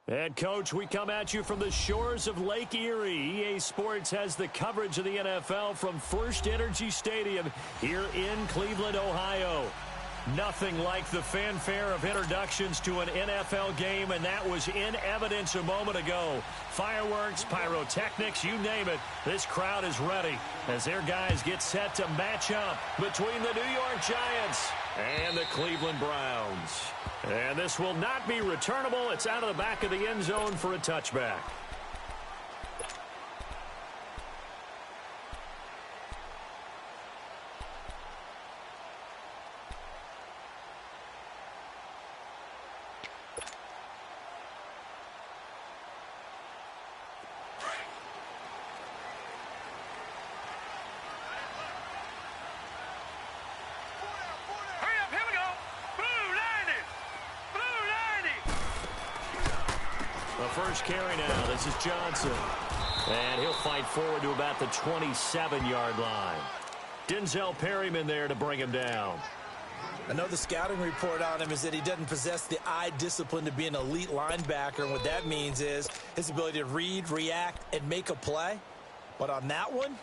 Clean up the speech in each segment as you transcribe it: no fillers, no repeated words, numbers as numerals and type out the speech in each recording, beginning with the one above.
And, Coach, we come at you from the shores of Lake Erie. EA Sports has the coverage of the NFL from First Energy Stadium here in Cleveland, Ohio. Nothing like the fanfare of introductions to an NFL game, and that was in evidence a moment ago. Fireworks, pyrotechnics, you name it. This crowd is ready as their guys get set to match up between the New York Giants and the Cleveland Browns. And this will not be returnable. It's out of the back of the end zone for a touchback. First carry now. This is Johnson. And he'll fight forward to about the 27-yard line. Denzel Perryman there to bring him down. I know the scouting report on him is that he doesn't possess the eye discipline to be an elite linebacker. And what that means is his ability to read, react, and make a play. But on that one,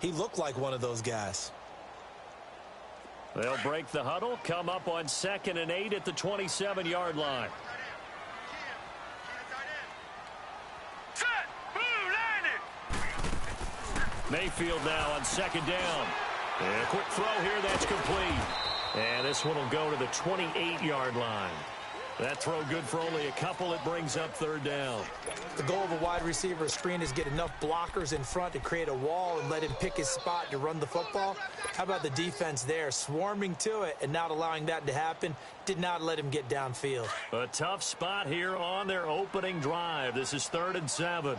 he looked like one of those guys. They'll break the huddle, come up on 2nd and 8 at the 27-yard line. Mayfield now on 2nd down. And a quick throw here, that's complete. And this one will go to the 28-yard line. That throw good for only a couple. It brings up 3rd down. The goal of a wide receiver screen is get enough blockers in front to create a wall and let him pick his spot to run the football. How about the defense there, swarming to it and not allowing that to happen? Did not let him get downfield. A tough spot here on their opening drive. This is 3rd and 7.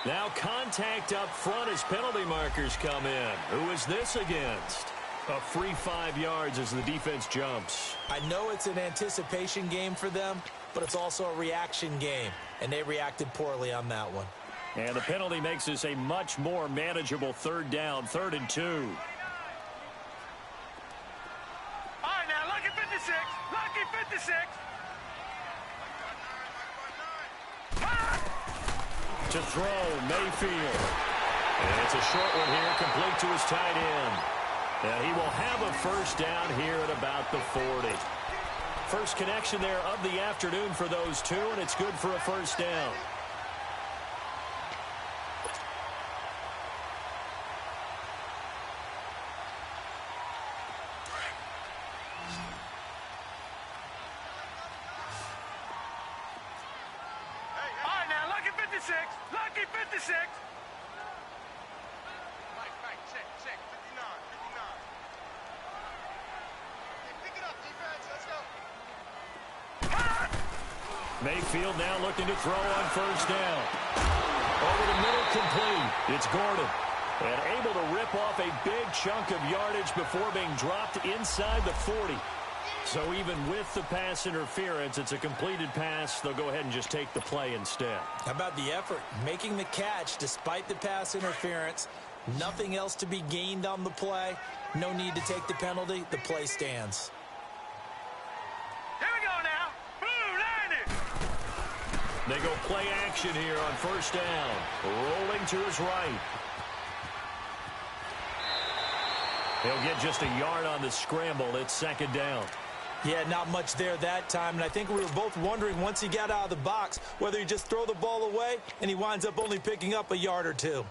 Now contact up front as penalty markers come in. Who is this against? A free 5 yards as the defense jumps. I know it's an anticipation game for them, but it's also a reaction game, and they reacted poorly on that one. And the penalty makes this a much more manageable 3rd down, 3rd and 2. All right, now, lucky 56, lucky 56. To throw, Mayfield. And it's a short one here, complete to his tight end. And he will have a 1st down here at about the 40. First connection there of the afternoon for those two, and it's good for a 1st down. Lucky 56. Mike, check, 59. Hey, pick it up, defense. Let's go. Mayfield now looking to throw on 1st down. Over the middle, complete. It's Gordon. And able to rip off a big chunk of yardage before being dropped inside the 40. So even with the pass interference, it's a completed pass. They'll go ahead and just take the play instead. How about the effort? Making the catch despite the pass interference. Nothing else to be gained on the play. No need to take the penalty. The play stands. Here we go now. Blue 90. They go play action here on 1st down. Rolling to his right. He'll get just a yard on the scramble. It's 2nd down. Yeah, not much there that time, and I think we were both wondering once he got out of the box whether he just throw the ball away, and he winds up only picking up a yard or two.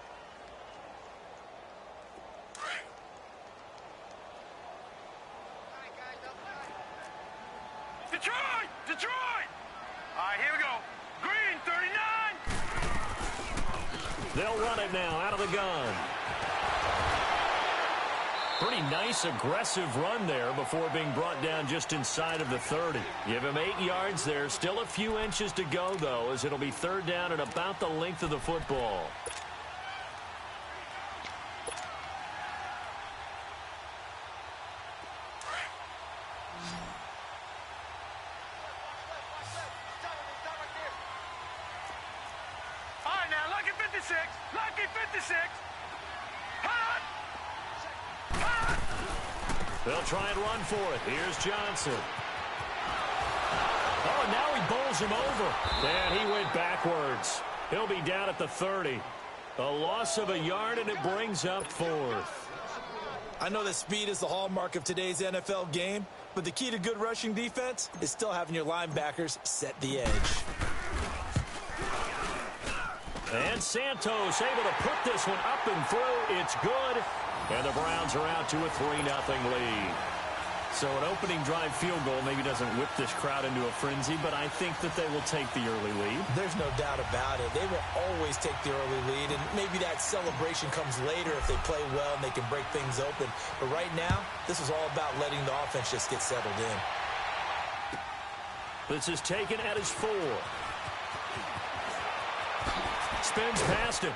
Detroit! Detroit! All right, here we go. Green, 39. They'll run it now out of the gun. Pretty nice, aggressive run there before being brought down just inside of the 30. Give him 8 yards there. Still a few inches to go, though, as it'll be third down and about the length of the football. All right, now, lucky 56. Lucky 56. Hot! They'll try and run for it. Here's Johnson. Oh, now he bowls him over. And he went backwards. He'll be down at the 30. A loss of a yard, and it brings up 4th. I know that speed is the hallmark of today's NFL game, but the key to good rushing defense is still having your linebackers set the edge. And Santos able to put this one up and through. It's good. And the Browns are out to a 3-0 lead. So an opening drive field goal maybe doesn't whip this crowd into a frenzy, but I think that they will take the early lead. There's no doubt about it. They will always take the early lead, and maybe that celebration comes later if they play well and they can break things open. But right now, this is all about letting the offense just get settled in. This is taken at his 4. Spins past him.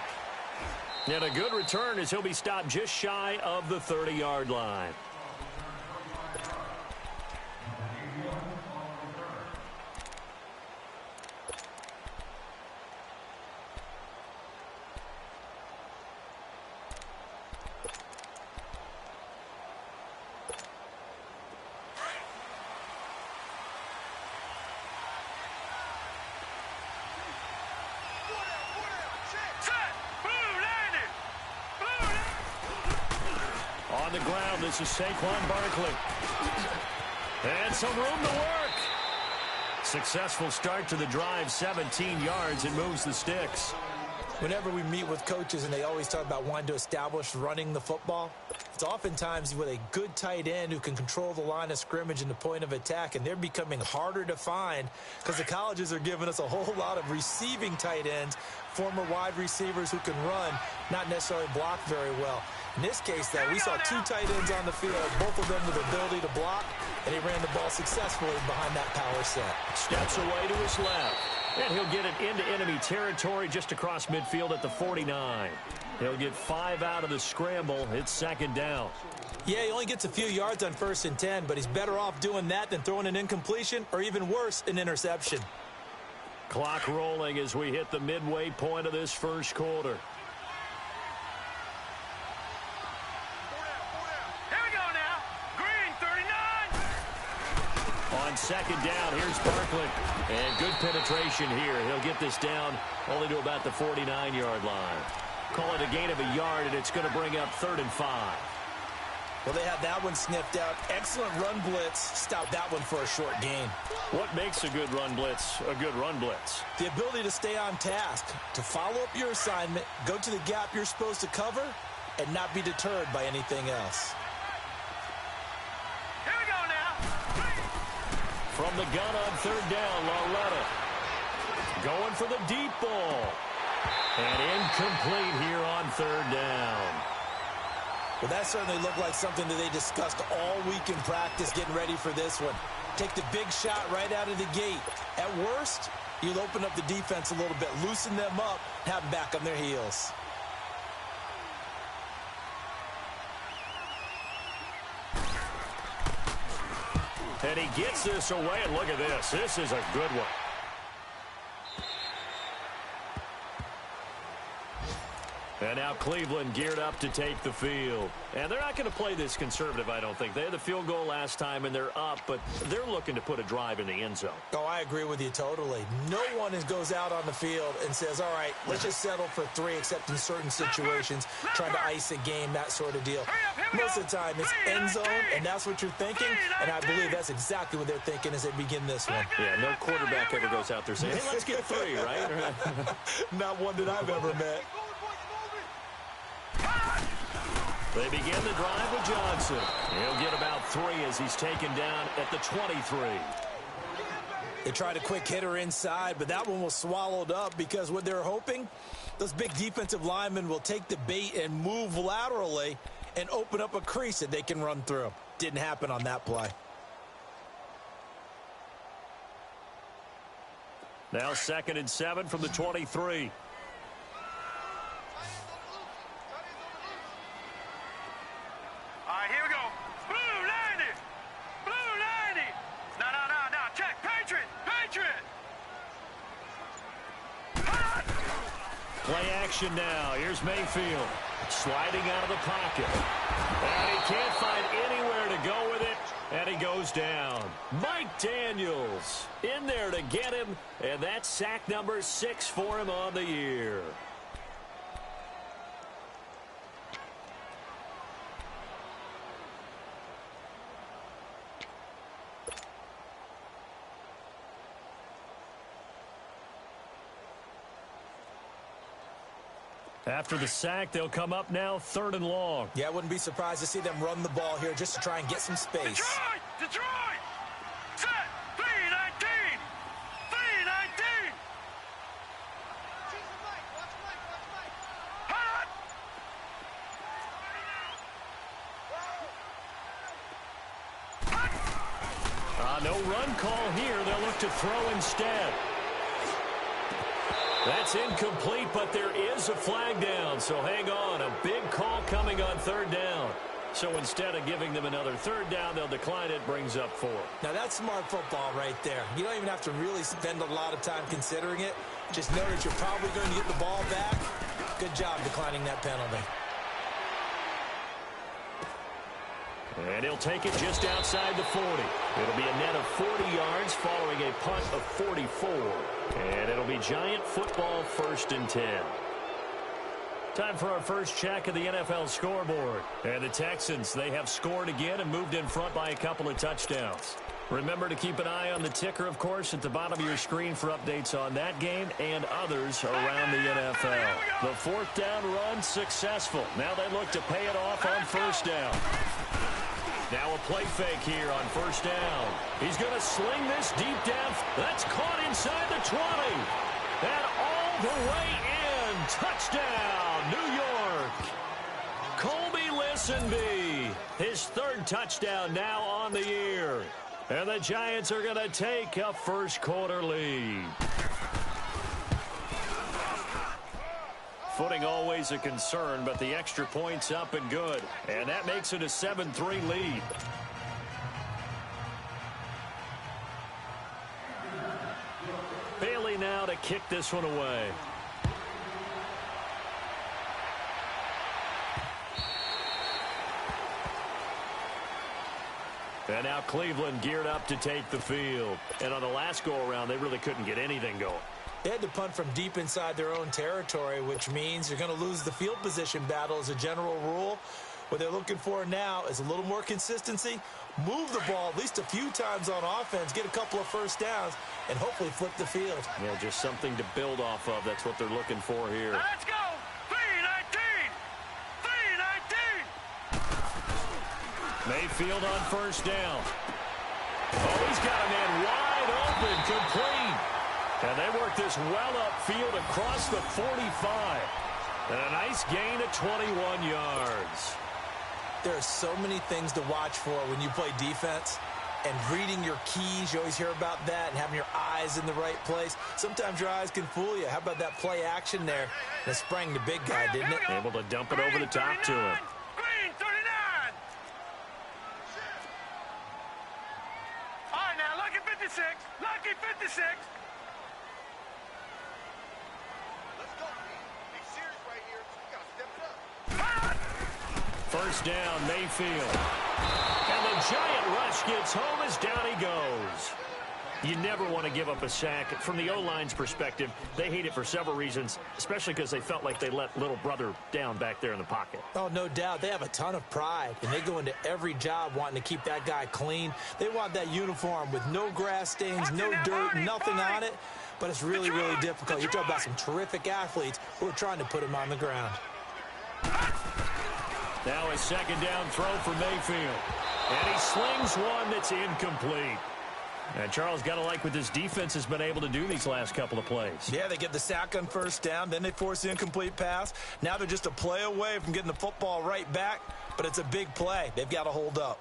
And a good return as he'll be stopped just shy of the 30-yard line. On the ground, this is Saquon Barkley. And some room to work. Successful start to the drive, 17 yards, and moves the sticks. Whenever we meet with coaches and they always talk about wanting to establish running the football, it's oftentimes with a good tight end who can control the line of scrimmage and the point of attack, and they're becoming harder to find because the colleges are giving us a whole lot of receiving tight ends, former wide receivers who can run, not necessarily block very well. In this case, though, we saw 2 tight ends on the field, both of them with the ability to block, and he ran the ball successfully behind that power set. Steps away to his left. And he'll get it into enemy territory just across midfield at the 49. He'll get 5 out of the scramble. It's second down. Yeah, he only gets a few yards on 1st and 10, but he's better off doing that than throwing an incompletion or even worse, an interception. Clock rolling as we hit the midway point of this first quarter. Here we go now. Green, 39. On second down, here's Barkley. And good penetration here. He'll get this down only to about the 49-yard line. Call it a gain of a yard, and it's going to bring up 3rd and 5. Well, they had that one sniffed out. Excellent run blitz. Stopped that one for a short gain. What makes a good run blitz a good run blitz? The ability to stay on task, to follow up your assignment, go to the gap you're supposed to cover, and not be deterred by anything else. Here we go now. From the gun on 3rd down, Lauletta going for the deep ball. And incomplete here on 3rd down. Well, that certainly looked like something that they discussed all week in practice getting ready for this one. Take the big shot right out of the gate. At worst, you'll open up the defense a little bit, loosen them up, have them back on their heels. And he gets this away, and look at this. This is a good one. And now Cleveland geared up to take the field. And they're not going to play this conservative, I don't think. They had the field goal last time, and they're up, but they're looking to put a drive in the end zone. Oh, I agree with you totally. No one goes out on the field and says, all right, let's just settle for 3, except in certain situations, trying to ice a game, that sort of deal. Most of the time, it's end zone, and that's what you're thinking, and I believe that's exactly what they're thinking as they begin this one. Yeah, no quarterback ever goes out there saying, hey, let's get 3, right? Not one that I've ever met. They begin the drive with Johnson. He'll get about 3 as he's taken down at the 23. They tried a quick hitter inside, but that one was swallowed up because what they're hoping, those big defensive linemen will take the bait and move laterally and open up a crease that they can run through. Didn't happen on that play. Now 2nd and 7 from the 23. All right, here we go. Blue 90. Blue 90. No. Check. Patriot. Play action now. Here's Mayfield sliding out of the pocket. And he can't find anywhere to go with it. And he goes down. Mike Daniels in there to get him. And that's sack number 6 for him on the year. After the sack, they'll come up now 3rd and long. Yeah, I wouldn't be surprised to see them run the ball here just to try and get some space. Detroit. Set. 3-19. 3-19. Hot. No run call here. They'll look to throw instead. That's incomplete, but there is a flag down, so hang on. A big call coming on 3rd down. So instead of giving them another 3rd down, they'll decline it, brings up 4. Now, that's smart football right there. You don't even have to really spend a lot of time considering it. Just know that you're probably going to get the ball back. Good job declining that penalty. And he'll take it just outside the 40. It'll be a net of 40 yards following a punt of 44. And it'll be Giant football 1st and 10. Time for our first check of the NFL scoreboard. And the Texans, they have scored again and moved in front by a couple of touchdowns. Remember to keep an eye on the ticker, of course, at the bottom of your screen for updates on that game and others around the NFL. The 4th down run successful. Now they look to pay it off on 1st down. Now a play fake here on 1st down. He's going to sling this deep down. That's caught inside the 20. And all the way in. Touchdown, New York. Colby Listenbee. His 3rd touchdown now on the year. And the Giants are going to take a 1st quarter lead. Footing always a concern, but the extra point's up and good. And that makes it a 7-3 lead. Bailey now to kick this one away. And now Cleveland geared up to take the field. And on the last go-around, they really couldn't get anything going. They had to punt from deep inside their own territory, which means you're going to lose the field position battle as a general rule. What they're looking for now is a little more consistency, move the ball at least a few times on offense, get a couple of 1st downs, and hopefully flip the field. Yeah, just something to build off of. That's what they're looking for here. Let's go. 3-19. 3-19. Mayfield on 1st down. Oh, he's got a man wide open, complete. And they work this well upfield across the 45. And a nice gain of 21 yards. There are so many things to watch for when you play defense. And reading your keys, you always hear about that, and having your eyes in the right place. Sometimes your eyes can fool you. How about that play action there? That sprang the big guy, didn't it? Able to dump it over the top to him. Green 39. All right, now, lucky 56. Lucky 56. Let's go, team. Be serious right here. We got to step it up. 1st down, Mayfield. And the Giant rush gets home as down he goes. You never want to give up a sack. From the O-line's perspective, they hate it for several reasons, especially because they felt like they let little brother down back there in the pocket. Oh, no doubt. They have a ton of pride, and they go into every job wanting to keep that guy clean. They want that uniform with no grass stains, no dirt, nothing on it. But it's really, really difficult. You're talking about some terrific athletes who are trying to put him on the ground. Now a 2nd down throw for Mayfield. And he slings one that's incomplete. And Charles, got to like what this defense has been able to do these last couple of plays. Yeah, they get the sack on first down, then they force the incomplete pass. Now they're just a play away from getting the football right back, but it's a big play. They've got to hold up.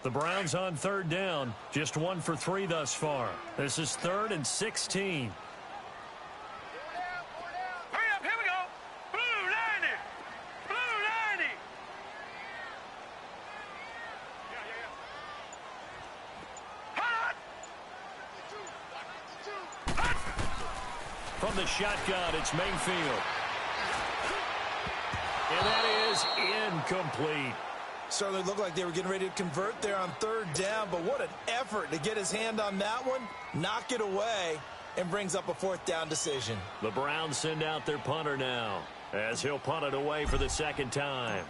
The Browns on third down, just 1 for 3 thus far. This is 3rd and 16. Hurry up, here we go. Blue 90. Blue 90. Hot. From the shotgun, it's Mayfield. And that is incomplete. Certainly looked like they were getting ready to convert there on third down, but what an effort to get his hand on that one, knock it away, and brings up a 4th down decision. The Browns send out their punter now, as he'll punt it away for the 2nd time.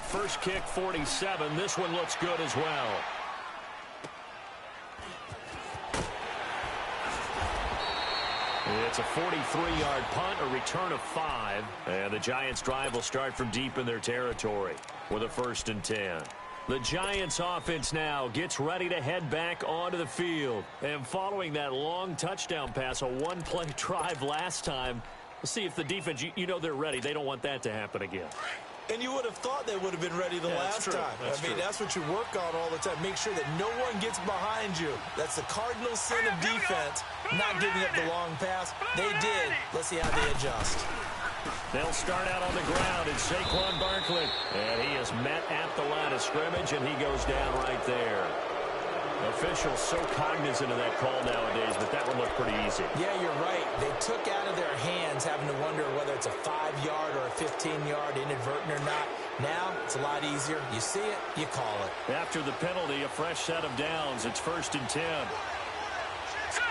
First kick, 47. This one looks good as well. It's a 43-yard punt, a return of 5. And the Giants' drive will start from deep in their territory with a 1st and 10. The Giants' offense now gets ready to head back onto the field. And following that long touchdown pass, a one-play drive last time, we'll see if the defense, you know they're ready. They don't want that to happen again. And you would have thought they would have been ready the last time. That's what you work on all the time. Make sure that no one gets behind you. That's the cardinal sin of defense, not giving up the long pass. They did. Let's see how they adjust. They'll start out on the ground. It's Saquon Barkley. And he is met at the line of scrimmage, and he goes down right there. Officials so cognizant of that call nowadays, but that one looked pretty easy. Yeah, you're right. They took out of their hands having to wonder whether it's a 5-yard or a 15-yard inadvertent or not. Now, it's a lot easier. You see it, you call it. After the penalty, a fresh set of downs. It's 1st and 10. Set.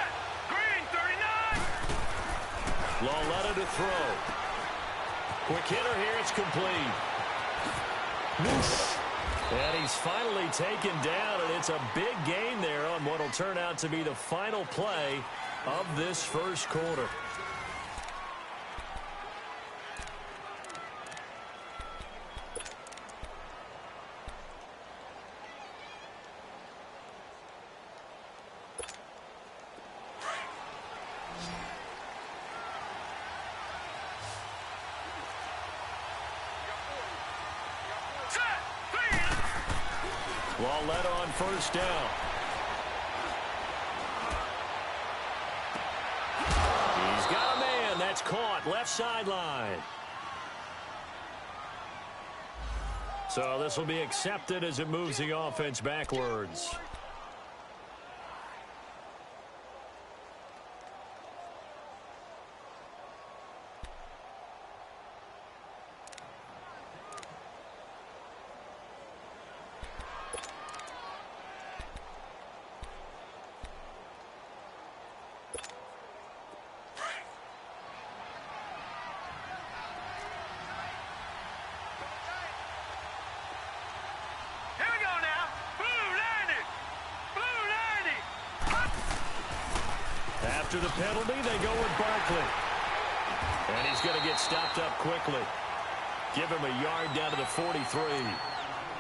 Green 39. Lauletta to throw. Quick hitter here. It's complete. Whoosh. And he's finally taken down, and it's a big gain there on what will turn out to be the final play of this first quarter. Lauletta on first down. He's got a man. That's caught. Left sideline. So this will be accepted as it moves the offense backwards. After the penalty, they go with Barkley. And he's going to get stopped up quickly. Give him a yard down to the 43.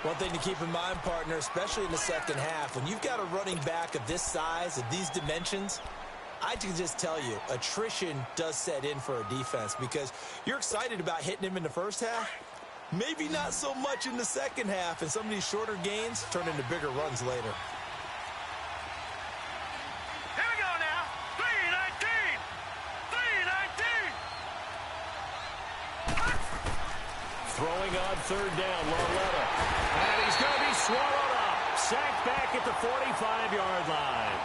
One thing to keep in mind, partner, especially in the second half, when you've got a running back of this size, of these dimensions, I can just tell you, attrition does set in for a defense because you're excited about hitting him in the first half. Maybe not so much in the second half, and some of these shorter gains turn into bigger runs later. Throwing on third down, Lauletta. And he's going to be swallowed up. Sacked back at the 45-yard line.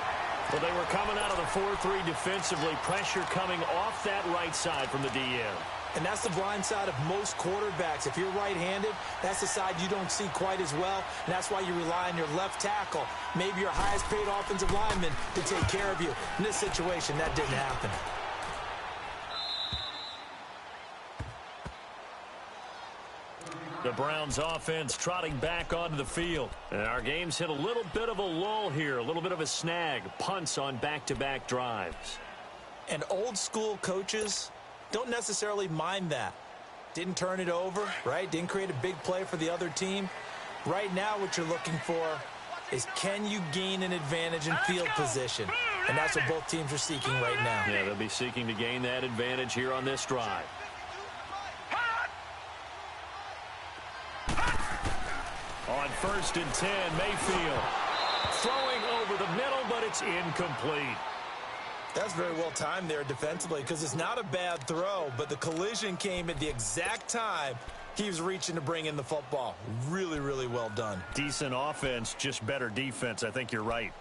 Well, they were coming out of the 4-3 defensively. Pressure coming off that right side from the DM. And that's the blind side of most quarterbacks. If you're right-handed, that's the side you don't see quite as well. And that's why you rely on your left tackle, maybe your highest-paid offensive lineman, to take care of you. In this situation, that didn't happen. The Browns offense trotting back onto the field. And our game's hit a little bit of a lull here, a little bit of a snag. Punts on back-to-back drives. And old-school coaches don't necessarily mind that. Didn't turn it over, right? Didn't create a big play for the other team. Right now what you're looking for is, can you gain an advantage in field position? And that's what both teams are seeking right now. Yeah, they'll be seeking to gain that advantage here on this drive. On 1st and 10, Mayfield throwing over the middle, but it's incomplete. That's very well timed there defensively, because it's not a bad throw, but the collision came at the exact time he was reaching to bring in the football. Really, really well done. Decent offense, just better defense. I think you're right.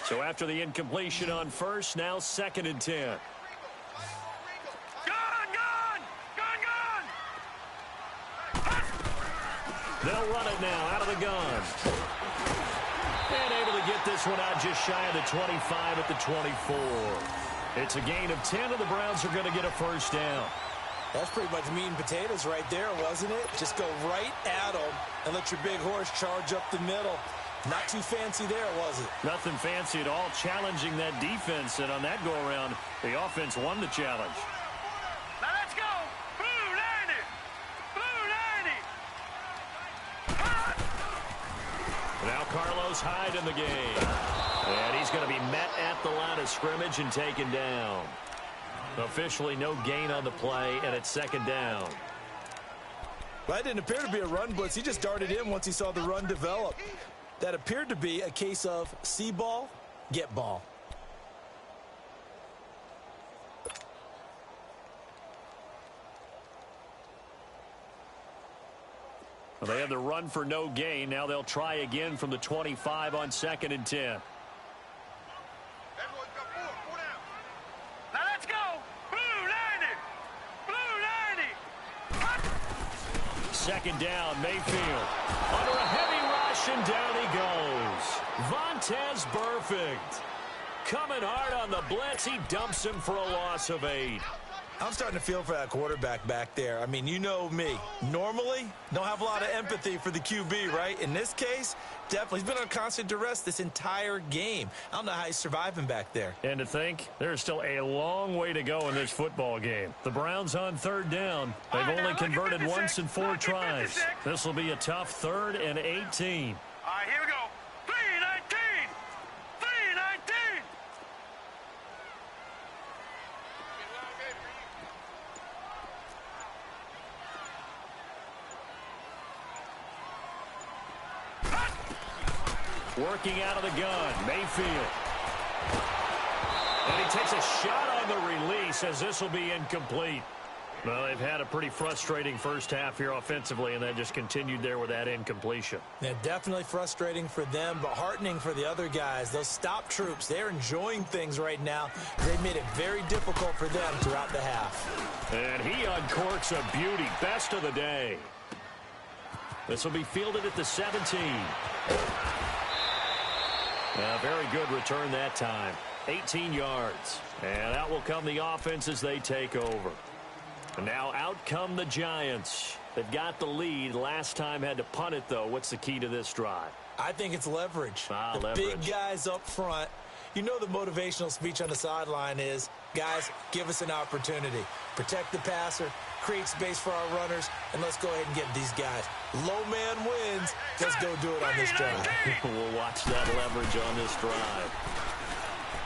So after the incompletion on 1st, now 2nd and 10. They'll run it now out of the gun. And able to get this one out just shy of the 25 at the 24. It's a gain of 10, and the Browns are going to get a 1st down. That's pretty much meat and potatoes right there, wasn't it? Just go right at them and let your big horse charge up the middle. Not too fancy there, was it? Nothing fancy at all, challenging that defense. And on that go-around, the offense won the challenge. Now let's go. Blue 90. Blue 90. Now Carlos Hyde in the game. And he's going to be met at the line of scrimmage and taken down. Officially no gain on the play, and it's 2nd down. Well, that didn't appear to be a run blitz. He just darted in once he saw the run develop. That appeared to be a case of see ball, get ball. Well, they had the run for no gain. Now they'll try again from the 25 on 2nd and 10. Everyone's got four down. Now let's go. Blue 90. Blue 90. 2nd down, Mayfield. Under a heavy rush, and down he goes. Vontaze Burfict. Coming hard on the blitz. He dumps him for a loss of 8. I'm starting to feel for that quarterback back there. I mean, you know me. Normally, don't have a lot of empathy for the QB, right? In this case, definitely. He's been on constant duress this entire game. I don't know how he's surviving back there. And to think, there's still a long way to go in this football game. The Browns on 3rd down. They've only converted once in 4 tries. This will be a tough 3rd and 18. All right, here we go. 319. 319. Working out of the gun, Mayfield. And he takes a shot on the release, as this will be incomplete. Well, they've had a pretty frustrating first half here offensively, and that just continued there with that incompletion. Yeah, definitely frustrating for them, but heartening for the other guys. Those stop troops, they're enjoying things right now. They've made it very difficult for them throughout the half. And he uncorks a beauty. Best of the day. This will be fielded at the 17. A very good return that time. 18 yards. And out will come the offense as they take over. And now out come the Giants. They've got the lead. Last time had to punt it, though. What's the key to this drive? I think it's leverage. The leverage. Big guys up front. You know the motivational speech on the sideline is, guys, give us an opportunity. Protect the passer, create space for our runners, and let's go ahead and get these guys. Low man wins. Let's go do it on this drive. We'll watch that leverage on this drive.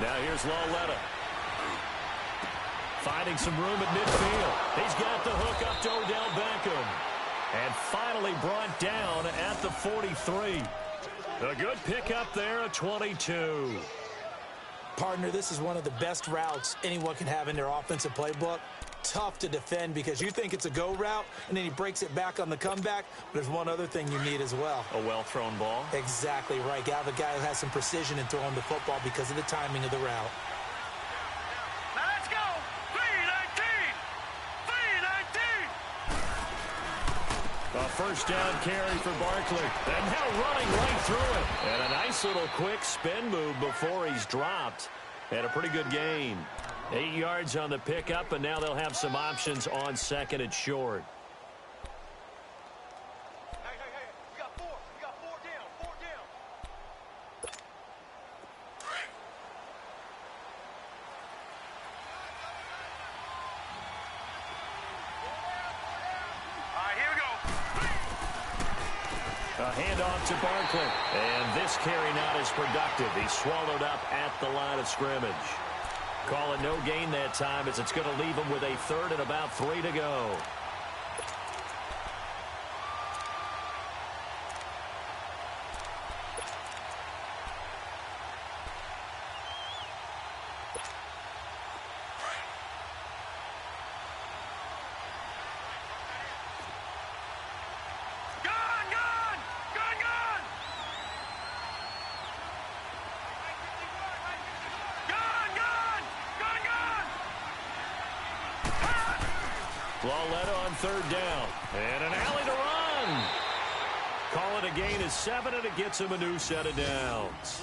Now here's Lauletta. Finding some room at midfield. He's got the hook up to Odell Beckham. And finally brought down at the 43. A good pickup there at 22. Partner, this is one of the best routes anyone can have in their offensive playbook. Tough to defend because you think it's a go route, and then he breaks it back on the comeback. But there's one other thing you need as well. A well-thrown ball. Exactly right. You have a guy who has some precision in throwing the football because of the timing of the route. Now let's go. 319. 319. A first down carry for Barkley. And now running right through it. And a nice little quick spin move before he's dropped. And a pretty good gain. 8 yards on the pickup, and now they'll have some options on second and short. Hey, you got four. You got four down. Four down. All right, here we go. A handoff to Barkley. And this carry not as productive. He's swallowed up at the line of scrimmage. Call it no gain that time as it's going to leave him with a third and about 3 to go. Lauletta on third down. And an alley to run. Call it a gain of 7, and it gets him a new set of downs.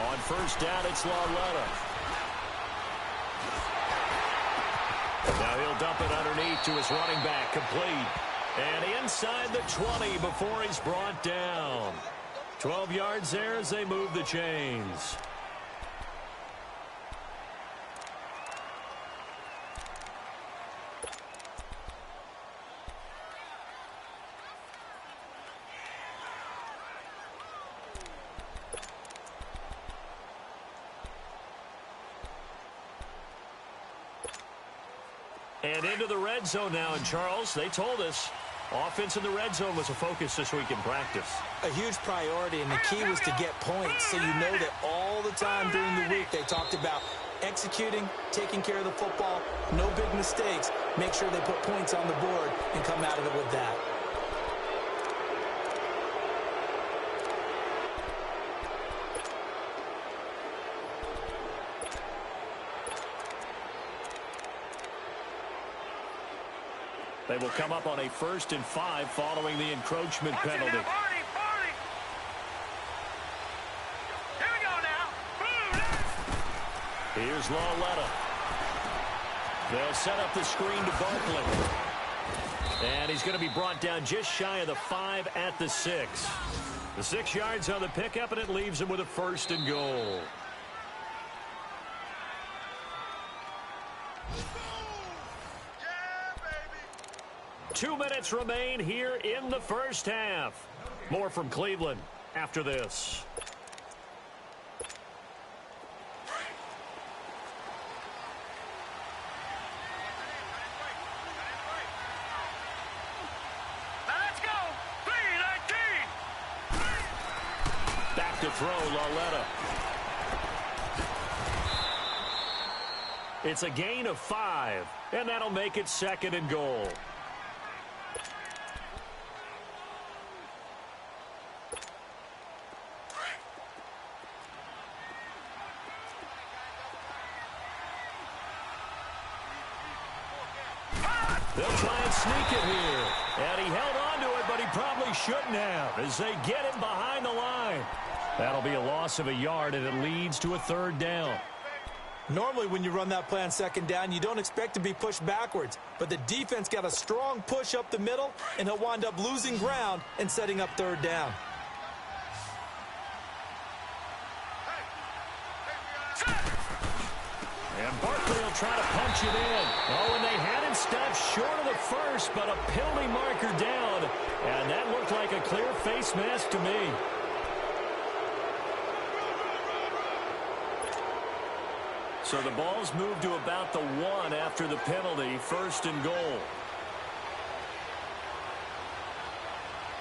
On first down, it's Lauletta. Now he'll dump it underneath to his running back, complete. And inside the 20 before he's brought down. 12 yards there as they move the chains. And into the red zone now. And, Charles, they told us offense in the red zone was a focus this week in practice. A huge priority, and the key was to get points. So you know that all the time during the week they talked about executing, taking care of the football, no big mistakes. Make sure they put points on the board and come out of it with that. They will come up on a 1st and 5 following the encroachment penalty. Here we go now. Here's Lauletta. They'll set up the screen to Barkley. And he's going to be brought down just shy of the 5 at the 6. The 6 yards on the pickup, and it leaves him with a 1st and goal. 2 minutes remain here in the first half. More from Cleveland after this. Let's go. 3-19. Back to throw, Lauletta. It's a gain of 5, and that'll make it 2nd and goal. They'll try and sneak it here. And he held on to it, but he probably shouldn't have as they get him behind the line. That'll be a loss of a yard, and it leads to a 3rd down. Normally when you run that play on 2nd down, you don't expect to be pushed backwards. But the defense got a strong push up the middle, and he'll wind up losing ground and setting up 3rd down. And Barkley will try to punch it in. Oh, and they had him stopped short of the 1st, but a penalty marker down. And that looked like a clear face mask to me. So the ball's moved to about the 1 after the penalty, 1st and goal.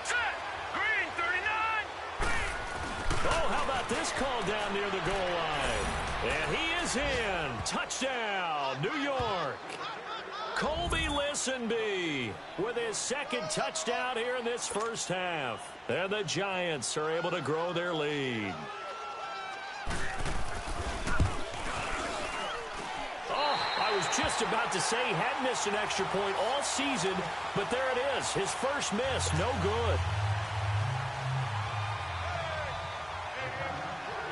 Set. Green, 39. called down near the goal line. And he is in. Touchdown, New York. Colby Listenbee with his second touchdown here in this first half. And the Giants are able to grow their lead. I was just about to say he hadn't missed an extra point all season, but there it is. His first miss, no good.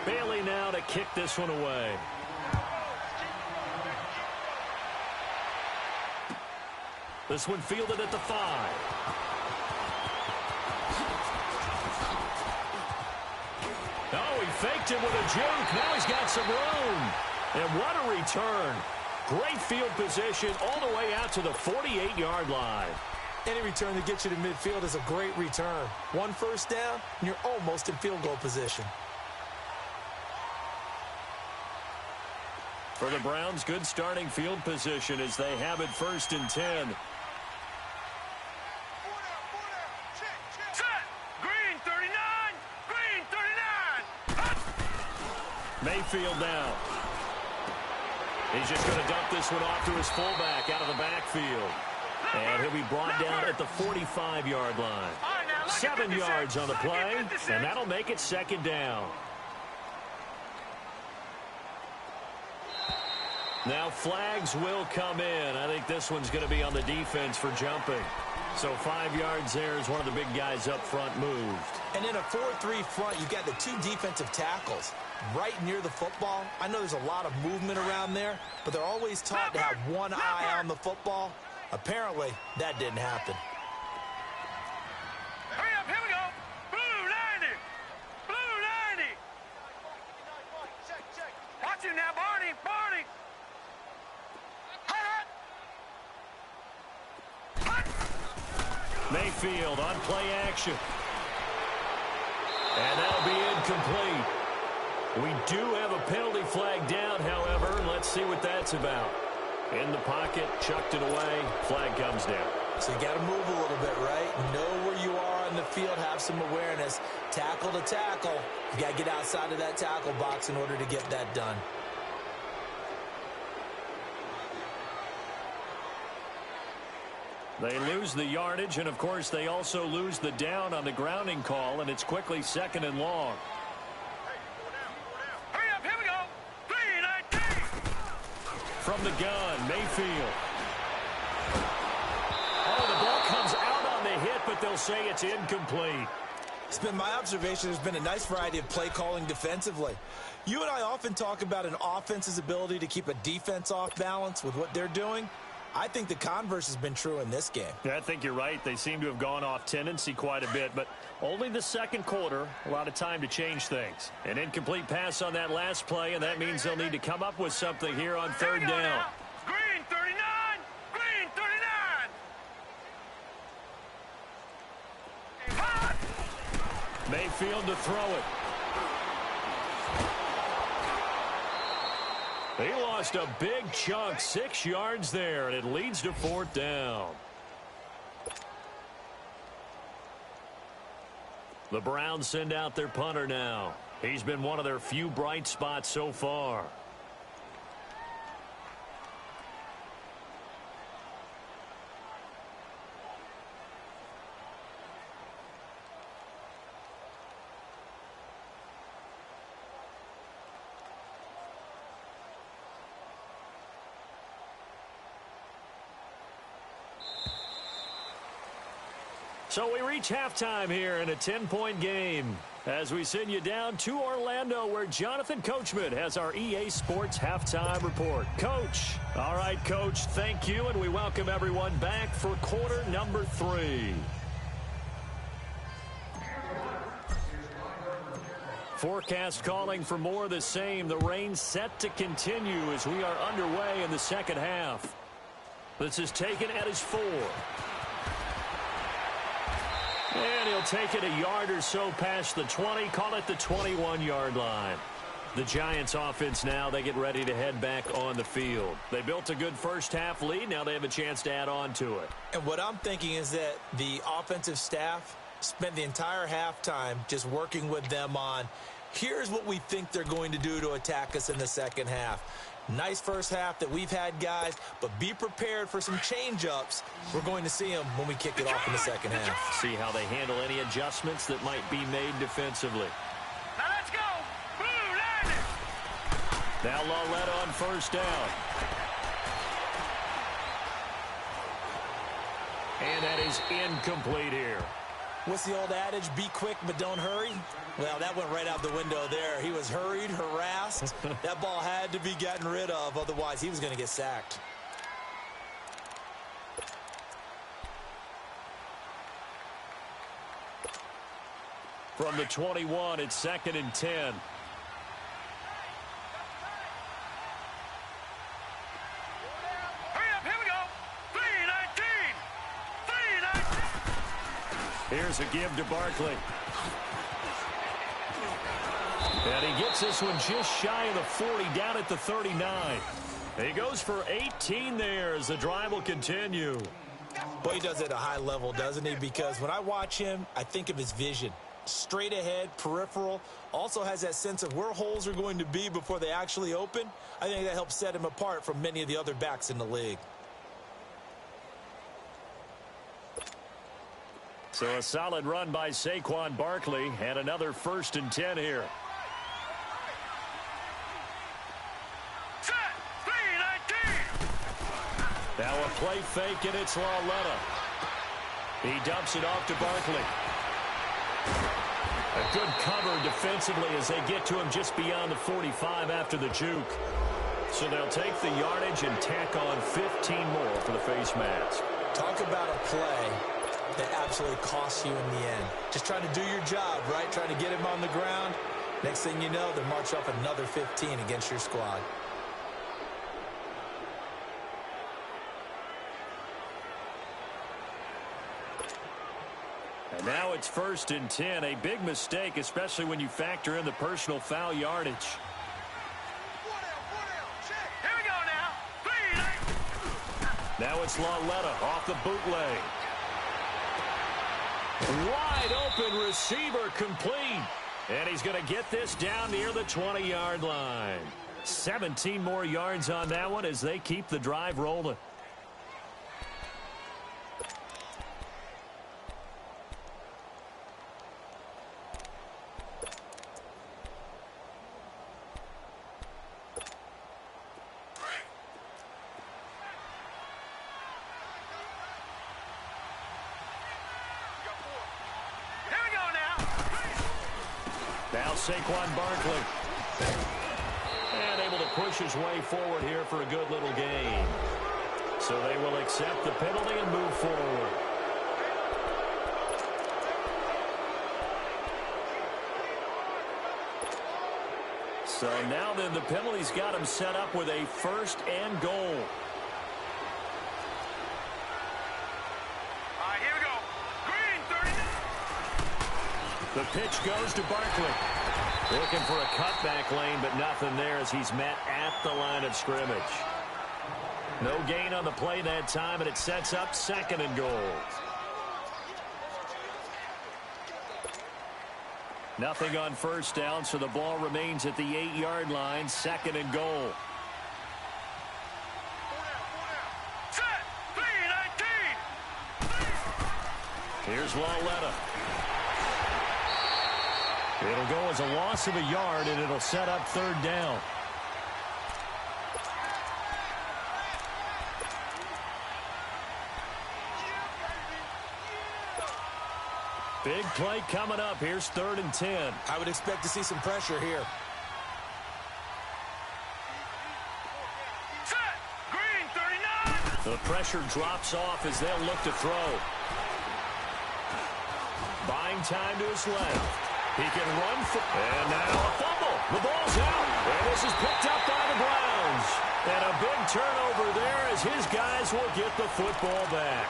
Bailey now to kick this one away. This one fielded at the 5. Oh, he faked him with a juke. Now he's got some room. And what a return. Great field position all the way out to the 48-yard line. Any return that gets you to midfield is a great return. One first down, and you're almost in field goal position. For the Browns, good starting field position as they have it 1st and 10. Set. Green 39. Green 39. Hut. Mayfield now. He's just going to dump this one off to his fullback out of the backfield. And he'll be brought down at the 45-yard line. 7 yards on the play, and that'll make it 2nd down. Now flags will come in. I think this one's going to be on the defense for jumping. So 5 yards there as one of the big guys up front moved. And in a 4-3 front, you've got the 2 defensive tackles right near the football. I know there's a lot of movement around there, but they're always taught to have one eye on the football. Apparently, that didn't happen. Hurry up, here we go. Blue 90. Blue 90. Check, check. Watch him now, Barney. Barney. Mayfield on play action. And that'll be incomplete. We do have a penalty flag down, however. Let's see what that's about. In the pocket, chucked it away. Flag comes down. So you got to move a little bit, right? Know where you are on the field, have some awareness. Tackle to tackle. You got to get outside of that tackle box in order to get that done. They lose the yardage, and, of course, they also lose the down on the grounding call, and it's quickly 2nd and long. Hurry up, here we go. 3-19. From the gun, Mayfield. Oh, the ball comes out on the hit, but they'll say it's incomplete. It's been my observation there's been a nice variety of play calling defensively. You and I often talk about an offense's ability to keep a defense off balance with what they're doing. I think the converse has been true in this game. Yeah, I think you're right. They seem to have gone off tendency quite a bit, but only the 2nd quarter, a lot of time to change things. An incomplete pass on that last play, and that means they'll need to come up with something here on 3rd down. Green 39. Green 39. Hot. Mayfield to throw it. He lost a big chunk, 6 yards there, and it leads to 4th down. The Browns send out their punter now. He's been one of their few bright spots so far. So we reach halftime here in a 10-point game as we send you down to Orlando where Jonathan Coachman has our EA Sports Halftime Report. Coach. All right, Coach, thank you, and we welcome everyone back for quarter number 3. Forecast calling for more of the same. The rain set to continue as we are underway in the 2nd half. This is taken at his 4. And he'll take it a yard or so past the 20, call it the 21-yard line. The Giants offense now, they get ready to head back on the field. They built a good first half lead. Now they have a chance to add on to it. And what I'm thinking is that the offensive staff spent the entire halftime just working with them on Here's what we think they're going to do to attack us in the second half. Nice first half that we've had, guys, but be prepared for some change-ups. We're going to see them when we kick it off in the second half. See how they handle any adjustments that might be made defensively. Now let's go. Blue line it. Now Lauletta on first down. And that is incomplete here. What's the old adage? Be quick, but don't hurry? Well, that went right out the window there. He was hurried, harassed. That ball had to be gotten rid of, otherwise he was going to get sacked. From the 21, it's 2nd and 10. Hurry up, here we go. 3-19. 3-19. Here's a give to Barkley. And he gets this one just shy of the 40, down at the 39. He goes for 18 there as the drive will continue. Boy, he does it at a high level, doesn't he? Because when I watch him, I think of his vision. Straight ahead, peripheral, also has that sense of where holes are going to be before they actually open. I think that helps set him apart from many of the other backs in the league. So a solid run by Saquon Barkley and another 1st and 10 here. Set. 3-19. Now a play fake, and it's Lauletta. He dumps it off to Barkley. A good cover defensively as they get to him just beyond the 45 after the juke. So they'll take the yardage and tack on 15 more for the face mask. Talk about a play that absolutely costs you in the end. Just trying to do your job, right? Trying to get him on the ground. Next thing you know, they march off another 15 against your squad. And now it's 1st and 10. A big mistake, especially when you factor in the personal foul yardage. 4 down, check. Here we go now. 3-19. Now it's Lauletta off the bootleg. Wide open receiver complete. And he's going to get this down near the 20-yard line. 17 more yards on that one as they keep the drive rolling. Now Saquon Barkley. And able to push his way forward here for a good little gain. So they will accept the penalty and move forward. So now then the penalty's got him set up with a 1st and goal. Here we go. Green 39. The pitch goes to Barkley. Looking for a cutback lane, but nothing there as he's met at the line of scrimmage. No gain on the play that time, and it sets up 2nd and goal. Nothing on 1st down, so the ball remains at the 8-yard line, 2nd and goal. 4 down. Set. 3-19. Here's Lauletta. It'll go as a loss of a yard, and it'll set up 3rd down. Big play coming up. Here's 3rd and 10. I would expect to see some pressure here. Set. Green 39. The pressure drops off as they'll look to throw. Buying time to his left. He can run for, and now a fumble. The ball's out, and this is picked up by the Browns. And a big turnover there as his guys will get the football back.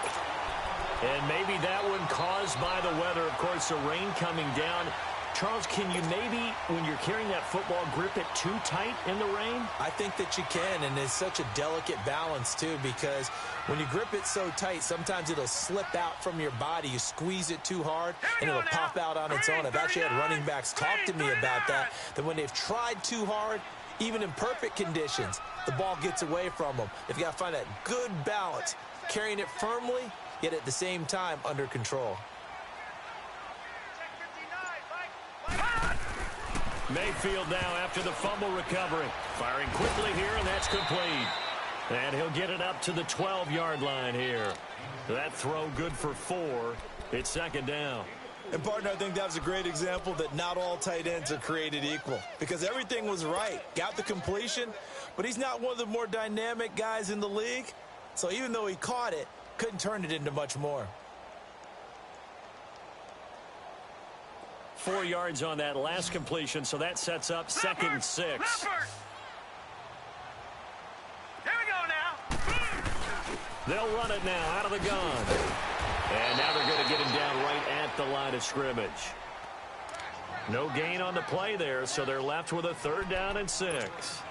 And maybe that one caused by the weather. Of course, the rain coming down Charles, can you maybe, when you're carrying that football, grip it too tight in the rain? I think that you can, and it's such a delicate balance, too, because when you grip it so tight, sometimes it'll slip out from your body. You squeeze it too hard, and it'll pop out on its own. I've actually had running backs talk to me about that when they've tried too hard, even in perfect conditions, the ball gets away from them. They've got to find that good balance, carrying it firmly, yet at the same time under control. Mayfield now after the fumble recovery. Firing quickly here, and that's complete. And he'll get it up to the 12-yard line here. That throw good for 4. It's second down. And, partner, I think that was a great example that not all tight ends are created equal, because everything was right. Got the completion, but he's not one of the more dynamic guys in the league. So even though he caught it, couldn't turn it into much more. 4 yards on that last completion, so that sets up second and 6. Here we go now. They'll run it now out of the gun. And now they're going to get him down right at the line of scrimmage. No gain on the play there, so they're left with a 3rd down and 6.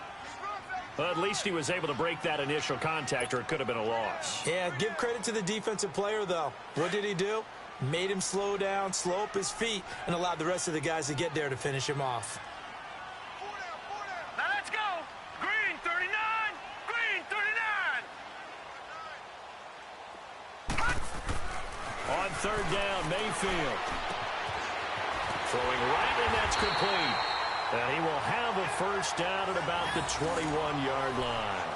Well, at least he was able to break that initial contact, or it could have been a loss. Yeah, give credit to the defensive player, though. What did he do? Made him slow down, slow up his feet, and allowed the rest of the guys to get there to finish him off. Now let's go. Green 39. Green 39. On 3rd down, Mayfield. Throwing right, and that's complete. And he will have a 1st down at about the 21-yard line.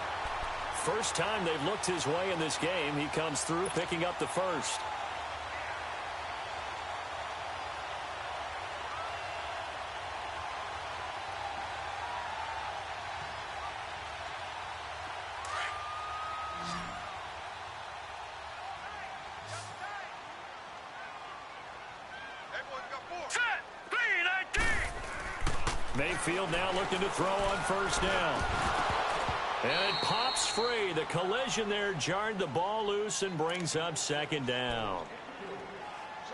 First time they've looked his way in this game. He comes through picking up the 1st. Mayfield now looking to throw on 1st down. And it pops free. The collision there jarred the ball loose and brings up 2nd down.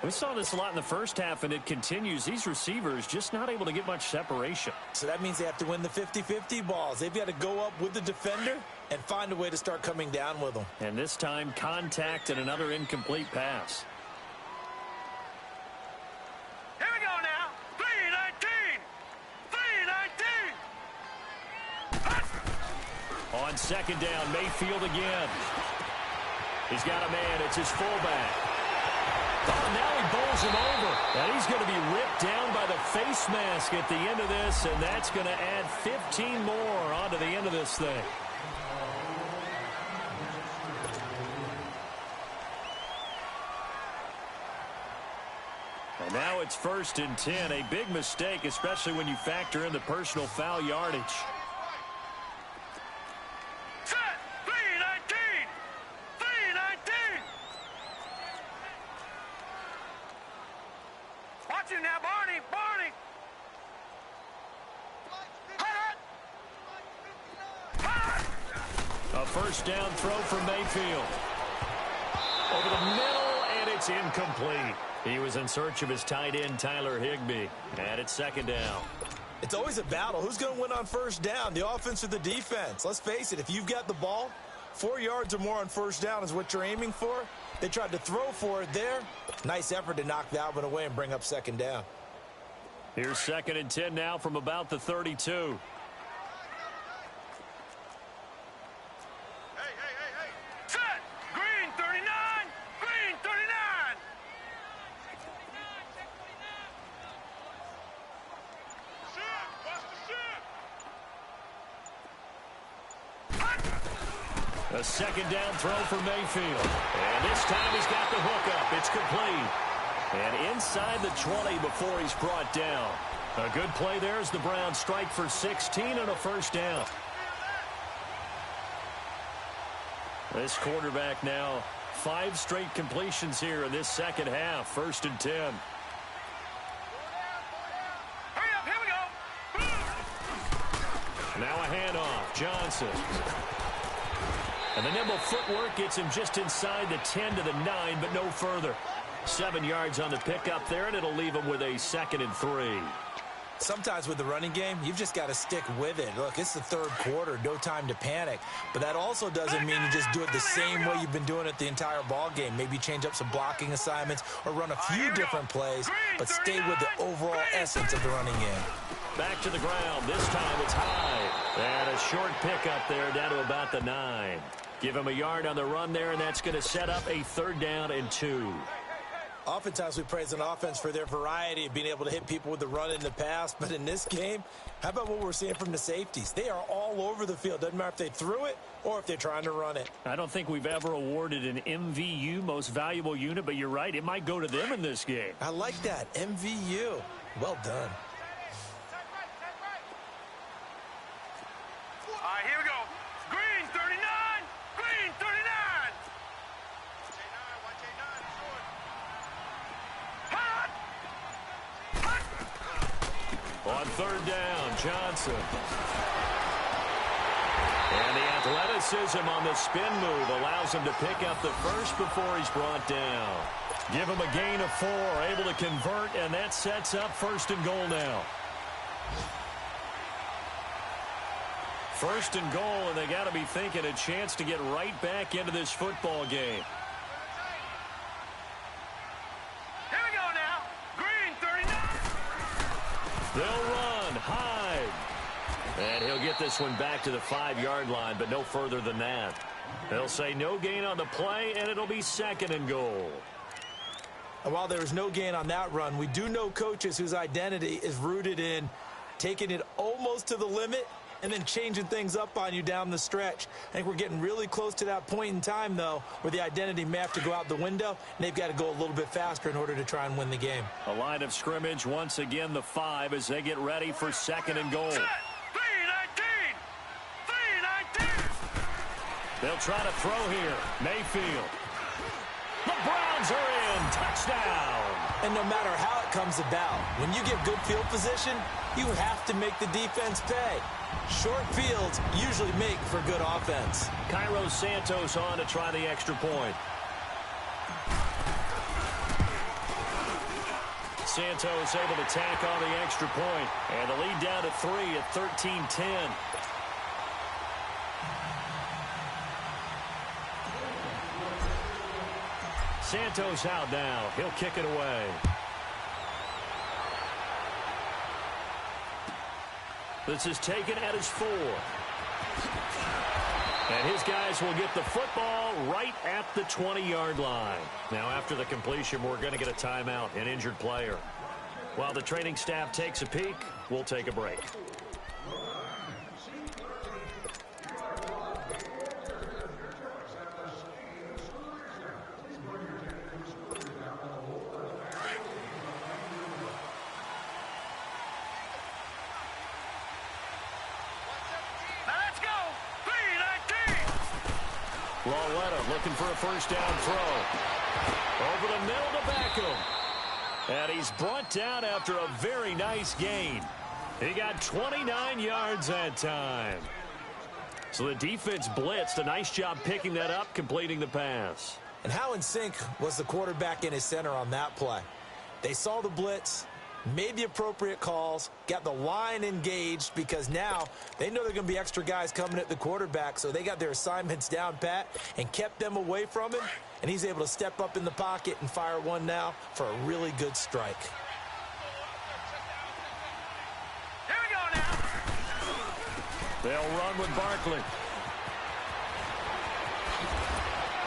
We saw this a lot in the first half, and it continues. These receivers just not able to get much separation. So that means they have to win the 50-50 balls. They've got to go up with the defender and find a way to start coming down with them. And this time, contact and another incomplete pass. Here we go now. 319. 319. On 2nd down, Mayfield again. He's got a man. It's his fullback. Oh, now he bowls him over. And he's going to be ripped down by the face mask at the end of this, and that's going to add 15 more onto the end of this thing. And now it's 1st and 10. A big mistake, especially when you factor in the personal foul yardage. Set. 319. 319. Watch him now, Barney. Barney. A 1st down throw from Mayfield. Over the middle, and it's incomplete. He was in search of his tight end, Tyler Higbee. And it's 2nd down. It's always a battle. Who's going to win on 1st down, the offense or the defense? Let's face it, if you've got the ball, 4 yards or more on 1st down is what you're aiming for. They tried to throw for it there. Nice effort to knock that one away and bring up 2nd down. Here's 2nd and 10 now from about the 32. Set. Green 39. Green 39. A 2nd down throw for Mayfield. And this time he's got the hook up. It's complete. And inside the 20 before he's brought down. A good play there as the Browns strike for 16 and a 1st down. This quarterback now 5 straight completions here in this 2nd half. 1st and 10. Hurry up. Here we go. Now a handoff. Johnson. And the nimble footwork gets him just inside the 10 to the 9, but no further. 7 yards on the pickup there, and it'll leave them with a 2nd and 3. Sometimes with the running game, you've just got to stick with it. Look, it's the third quarter, no time to panic. But that also doesn't mean you just do it the same way you've been doing it the entire ball game. Maybe change up some blocking assignments or run a few different plays, but stay with the overall essence of the running game. Back to the ground. This time it's high. And a short pickup there down to about the 9. Give him a yard on the run there, and that's going to set up a 3rd down and 2. Oftentimes we praise an offense for their variety of being able to hit people with the run in the past. But in this game, how about what we're seeing from the safeties? They are all over the field. Doesn't matter if they threw it or if they're trying to run it. I don't think we've ever awarded an MVU, most valuable unit, but you're right. It might go to them in this game. I like that. MVU. Well done. All right, here we go. Green 39. Green 39. On 3rd down, Johnson. And the athleticism on the spin move allows him to pick up the first before he's brought down. Give him a gain of 4, able to convert, and that sets up 1st and goal now. 1st and goal, and they got to be thinking a chance to get right back into this football game. Here we go now. Green 39. They'll run. Hyde. And he'll get this one back to the 5-yard line, but no further than that. They'll say no gain on the play, and it'll be 2nd and goal. And while there was no gain on that run, we do know coaches whose identity is rooted in taking it almost to the limit and then changing things up on you down the stretch. I think we're getting really close to that point in time, though, where the identity may have to go out the window, and they've got to go a little bit faster in order to try and win the game. A line of scrimmage, once again, the 5 as they get ready for 2nd and goal. Set. 319. 319. They'll try to throw here. Mayfield. The Browns are in. Touchdown. And no matter how it comes about, when you get good field position, you have to make the defense pay. Short fields usually make for good offense. Cairo Santos on to try the extra point. Santos able to tack on the extra point. And the lead down to 3 at 13-10. Santos out now. He'll kick it away. This is taken at his 4. And his guys will get the football right at the 20-yard line. Now, after the completion, we're going to get a timeout, an injured player. While the training staff takes a peek, we'll take a break. Lauletta looking for a first down throw. Over the middle to Beckham. And he's brought down after a very nice gain. He got 29 yards that time. So the defense blitzed. A nice job picking that up, completing the pass. And how in sync was the quarterback in his center on that play? They saw the blitz, made the appropriate calls, got the line engaged because now they know there are going to be extra guys coming at the quarterback, so they got their assignments down pat and kept them away from him, and he's able to step up in the pocket and fire one now for a really good strike. Here we go now. They'll run with Barkley.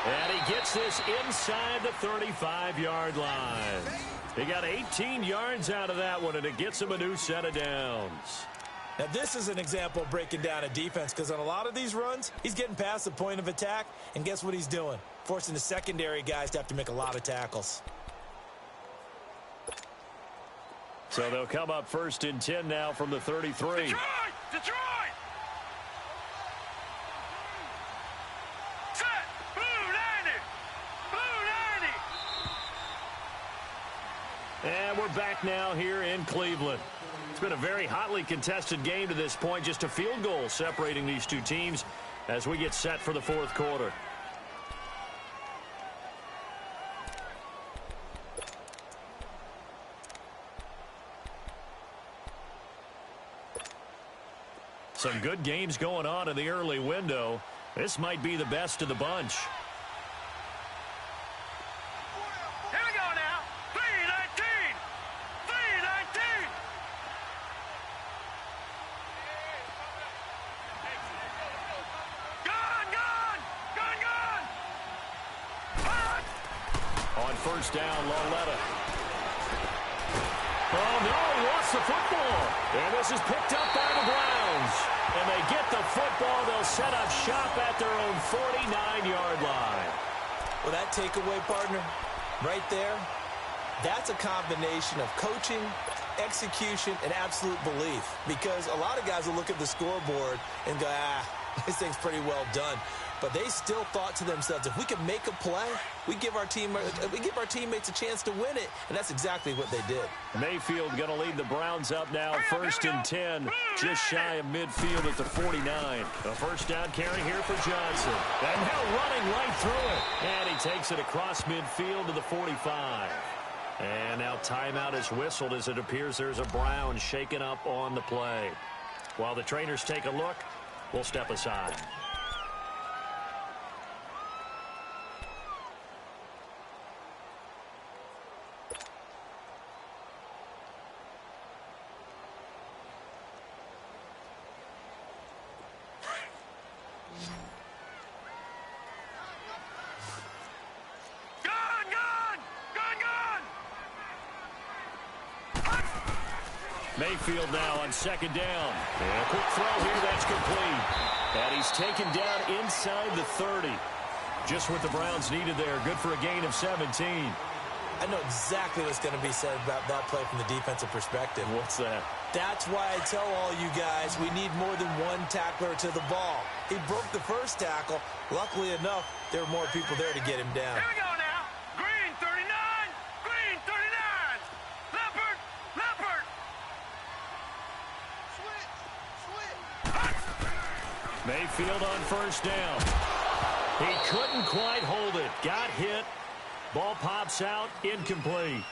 And he gets this inside the 35-yard line. He got 18 yards out of that one, and it gets him a new set of downs. Now, this is an example of breaking down a defense because on a lot of these runs, he's getting past the point of attack, and guess what he's doing? Forcing the secondary guys to have to make a lot of tackles. So they'll come up 1st and 10 now from the 33. Detroit! Detroit! Set! Blue 90! Blue 90! And we're back now here in Cleveland. It's been a very hotly contested game to this point. Just a field goal separating these two teams as we get set for the 4th quarter. Some good games going on in the early window. This might be the best of the bunch. Here we go now. 3:19. 3:19. Gone. Hot. On first down, Lauletta. Oh, no, he lost the football. And this is picked up by the Browns. And they get the football. They'll set up shop at their own 49-yard line. Well, that takeaway, partner, right there, that's a combination of coaching, execution, and absolute belief. Because a lot of guys will look at the scoreboard and go, this thing's pretty well done. But they still thought to themselves, if we can make a play, we give our teammates a chance to win it. And that's exactly what they did. Mayfield going to lead the Browns up now, 1st and 10, just shy of midfield at the 49. A first down carry here for Johnson. And now running right through it. And he takes it across midfield to the 45. And now timeout is whistled as it appears there's a Brown shaken up on the play. While the trainers take a look, we'll step aside. Mayfield now on second down. And a quick throw here, that's complete. And he's taken down inside the 30. Just what the Browns needed there. Good for a gain of 17. I know exactly what's going to be said about that play from the defensive perspective. What's that? That's why I tell all you guys we need more than one tackler to the ball. He broke the first tackle. Luckily enough, there were more people there to get him down. Here we go now. Green 39. Green 39. Leopard. Mayfield on first down. He couldn't quite hold it. Got hit. Ball pops out. Incomplete.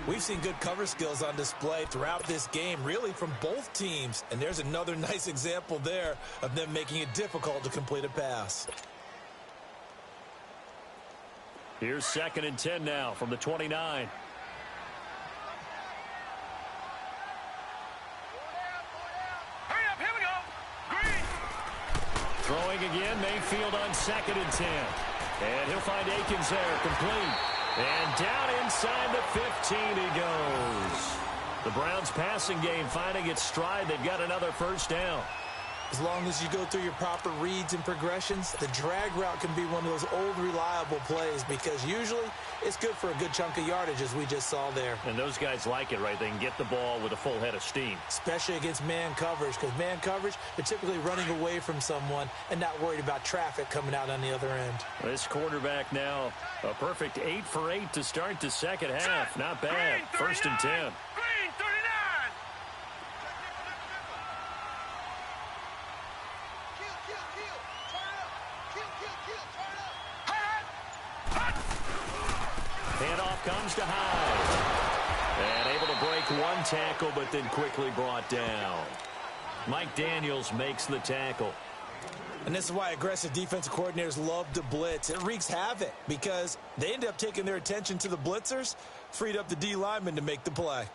We've seen good cover skills on display throughout this game, really from both teams. And there's another nice example there of them making it difficult to complete a pass. Here's 2nd and 10 now from the 29. Hurry up, here we go. Green. Throwing again, Mayfield on 2nd and 10. And he'll find Akins there, complete. And down inside the 15 he goes. The Browns passing game finding its stride. They've got another first down. As long as you go through your proper reads and progressions, the drag route can be one of those old reliable plays because usually it's good for a good chunk of yardage as we just saw there. And those guys like it, right? They can get the ball with a full head of steam. Especially against man coverage because man coverage, they're typically running away from someone and not worried about traffic coming out on the other end. This quarterback now, a perfect 8 for 8 to start the second half. Not bad. 1st and 10. Green 39. Handoff comes to Hyde. And able to break one tackle, but then quickly brought down. Mike Daniels makes the tackle. And this is why aggressive defensive coordinators love to blitz. It wreaks havoc because they end up taking their attention to the blitzers, freed up the D lineman to make the play.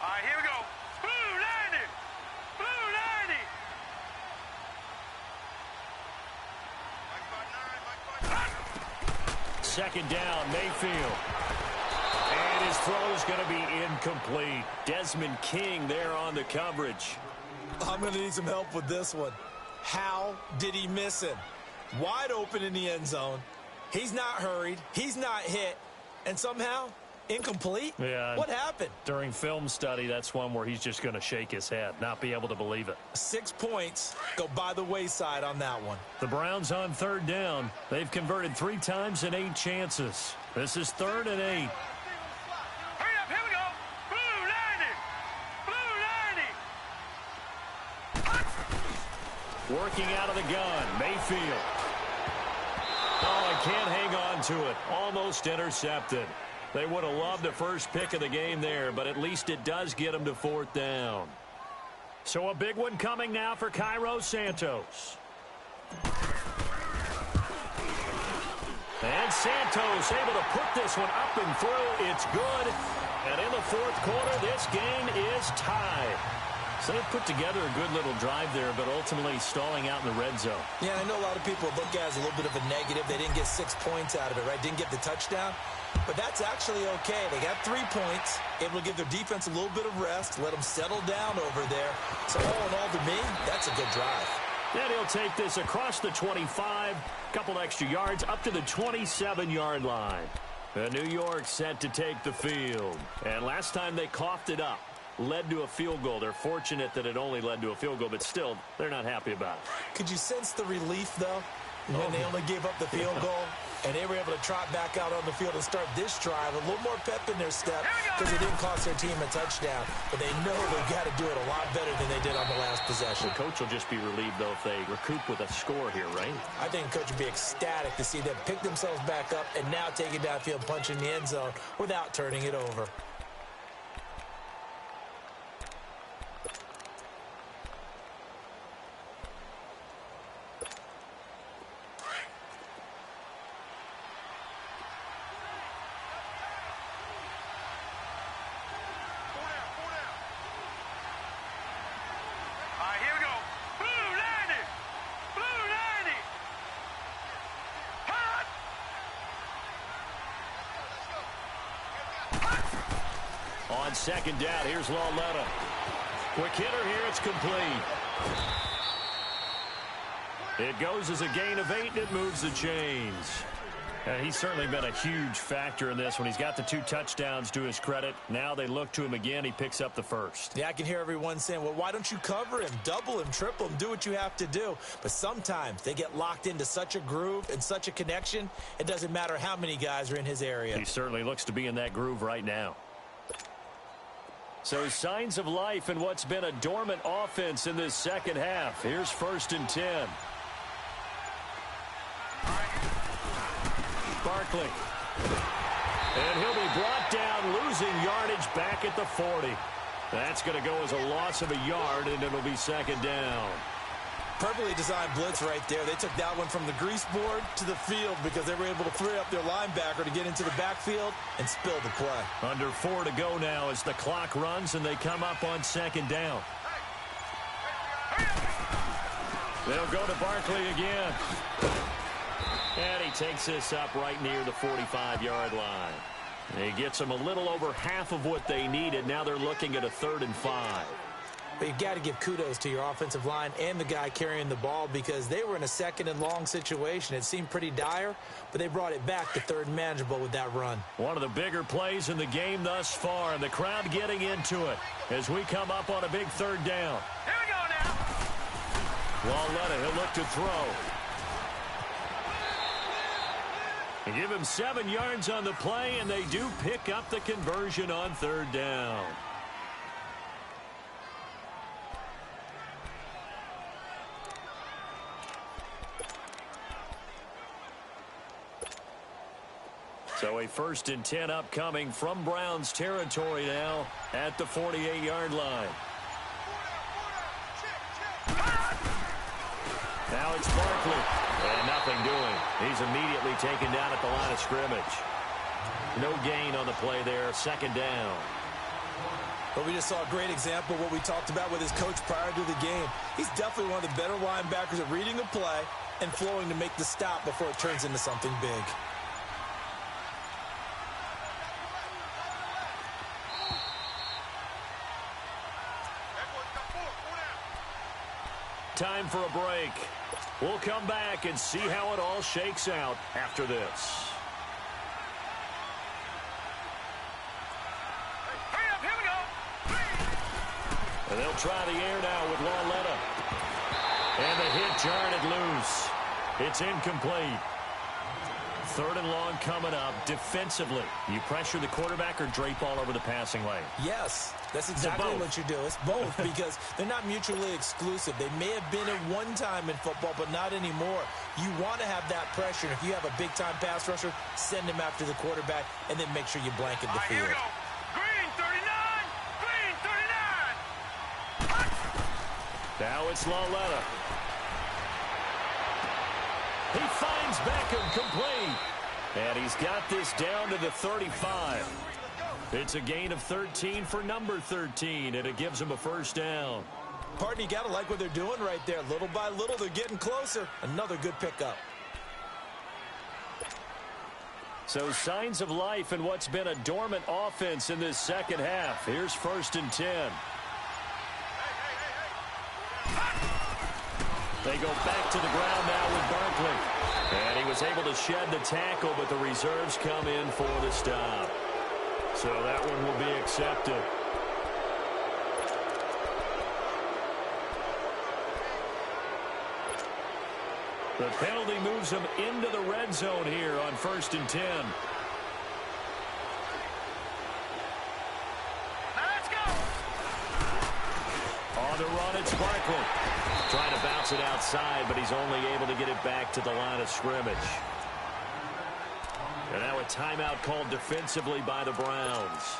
All right, here we go. Blue 90. Blue 90. Second down, Mayfield. And his throw is going to be incomplete. Desmond King there on the coverage. I'm going to need some help with this one. How did he miss him? Wide open in the end zone. He's not hurried. He's not hit. And somehow, incomplete? Yeah. What happened? During film study, that's one where he's just going to shake his head, not be able to believe it. 6 points go by the wayside on that one. The Browns on third down. They've converted 3 times in 8 chances. This is 3rd and 8. Hurry up, here we go. Blue 90. Blue 90. Working out of the gun, Mayfield. Oh, and can't hang on to it. Almost intercepted. They would have loved the first pick of the game there, but at least it does get them to 4th down. So a big one coming now for Cairo Santos. And Santos able to put this one up and through. It's good. And in the 4th quarter, this game is tied. So they put together a good little drive there, but ultimately stalling out in the red zone. Yeah, I know a lot of people look at it as a little bit of a negative. They didn't get 6 points out of it, right? Didn't get the touchdown. But that's actually okay. They got 3 points, able to give their defense a little bit of rest, let them settle down over there. So all in all, to me, that's a good drive. Then he'll take this across the 25, couple extra yards, up to the 27-yard line. New York set to take the field. And last time they coughed it up, led to a field goal. They're fortunate that it only led to a field goal, but still, they're not happy about it. Could you sense the relief, though, when they only gave up the field goal? And they were able to trot back out on the field and start this drive. A little more pep in their step because it didn't cost their team a touchdown. But they know they've got to do it a lot better than they did on the last possession. The coach will just be relieved, though, if they recoup with a score here, right? I think the coach would be ecstatic to see them pick themselves back up and now take it downfield, punch in the end zone without turning it over. On 2nd down, here's Lauletta. Quick hitter here, it's complete. It goes as a gain of 8, and it moves the chains. He's certainly been a huge factor in this one. He's got the 2 touchdowns to his credit. Now they look to him again. He picks up the first. Yeah, I can hear everyone saying, well, why don't you cover him, double him, triple him, do what you have to do. But sometimes they get locked into such a groove and such a connection, it doesn't matter how many guys are in his area. He certainly looks to be in that groove right now. So signs of life in what's been a dormant offense in this second half. Here's 1st and 10. Barkley. And he'll be brought down, losing yardage back at the 40. That's going to go as a loss of a yard, and it'll be 2nd down. Perfectly designed blitz right there. They took that one from the grease board to the field because they were able to free up their linebacker to get into the backfield and spill the play. Under 4 to go now as the clock runs and they come up on 2nd down. They'll go to Barkley again. And he takes this up right near the 45-yard line. And he gets them a little over half of what they needed. Now they're looking at a 3rd and 5. But you've got to give kudos to your offensive line and the guy carrying the ball because they were in a 2nd and long situation. It seemed pretty dire, but they brought it back to 3rd and manageable with that run. One of the bigger plays in the game thus far, and the crowd getting into it as we come up on a big 3rd down. Here we go now. Lauletta, he'll look to throw. And give him 7 yards on the play, and they do pick up the conversion on 3rd down. So a 1st and 10 upcoming from Browns territory now at the 48-yard line. Now it's Barkley. And nothing doing. He's immediately taken down at the line of scrimmage. No gain on the play there. 2nd down. But we just saw a great example of what we talked about with his coach prior to the game. He's definitely one of the better linebackers at reading a play and flowing to make the stop before it turns into something big. Time for a break. We'll come back and see how it all shakes out after this. Hurry up, here we go. And they'll try the air now with Lauletta. And the hit jarred it loose. It's incomplete. 3rd and long coming up. Defensively, you pressure the quarterback or drape all over the passing lane? Yes, that's exactly what you do. It's both because they're not mutually exclusive. They may have been at one time in football, but not anymore. You want to have that pressure. If you have a big-time pass rusher, send him after the quarterback, and then make sure you blanket the field. Here we go. Green 39. Green 39. Now it's Lauletta. He finds Beckham complete. And he's got this down to the 35. It's a gain of 13 for number 13, and it gives him a first down. Partner, you got to like what they're doing right there. Little by little, they're getting closer. Another good pickup. So signs of life in what's been a dormant offense in this second half. Here's 1st and 10. They go back to the ground now with Barkley. And he was able to shed the tackle, but the reserves come in for the stop. So that one will be accepted. The penalty moves him into the red zone here on 1st and 10. Let's go. On the run, it's Barkley. Trying to bounce it outside, but he's only able to get it back to the line of scrimmage. And now a timeout called defensively by the Browns,